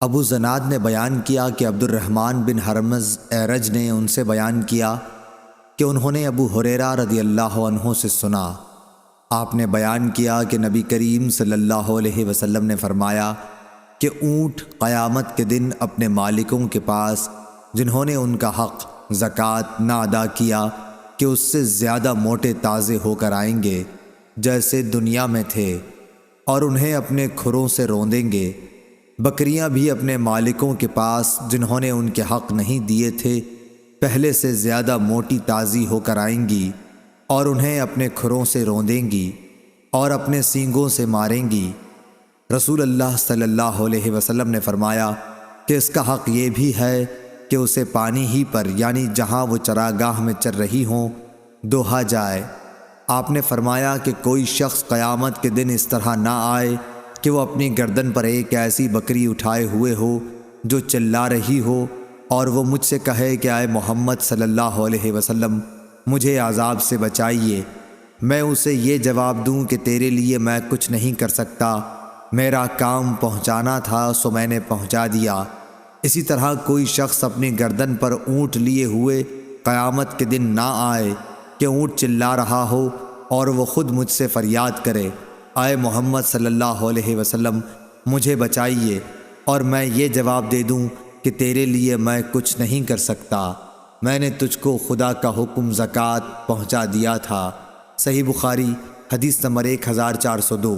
ابو زناد نے بیان کیا کہ عبد الرحمن بن حرمز اعرج نے ان سے بیان کیا کہ انہوں نے ابو ہریرہ رضی اللہ عنہ سے سنا، آپ نے بیان کیا کہ نبی کریم صلی اللہ علیہ وسلم نے فرمایا کہ اونٹ قیامت کے دن اپنے مالکوں کے پاس جنہوں نے ان کا حق زکوٰۃ نہ ادا کیا کہ اس سے زیادہ موٹے تازے ہو کر آئیں گے جیسے دنیا میں تھے، اور انہیں اپنے کھروں سے روندیں گے۔ بکریاں بھی اپنے مالکوں کے پاس جنہوں نے ان کے حق نہیں دیے تھے پہلے سے زیادہ موٹی تازی ہو کر آئیں گی اور انہیں اپنے کھروں سے روندیں گی اور اپنے سینگوں سے ماریں گی۔ رسول اللہ صلی اللہ علیہ وسلم نے فرمایا کہ اس کا حق یہ بھی ہے کہ اسے پانی ہی پر یعنی جہاں وہ چراگاہ میں چر رہی ہوں دوہا جائے۔ آپ نے فرمایا کہ کوئی شخص قیامت کے دن اس طرح نہ آئے کہ وہ اپنی گردن پر ایک ایسی بکری اٹھائے ہوئے ہو جو چلا رہی ہو اور وہ مجھ سے کہے کہ اے محمد صلی اللہ علیہ وسلم مجھے عذاب سے بچائیے، میں اسے یہ جواب دوں کہ تیرے لیے میں کچھ نہیں کر سکتا، میرا کام پہنچانا تھا سو میں نے پہنچا دیا۔ اسی طرح کوئی شخص اپنی گردن پر اونٹ لیے ہوئے قیامت کے دن نہ آئے کہ اونٹ چلا رہا ہو اور وہ خود مجھ سے فریاد کرے اے محمد صلی اللہ علیہ وسلم مجھے بچائیے، اور میں یہ جواب دے دوں کہ تیرے لیے میں کچھ نہیں کر سکتا، میں نے تجھ کو خدا کا حکم زکوٰۃ پہنچا دیا تھا۔ صحیح بخاری حدیث نمبر 1402۔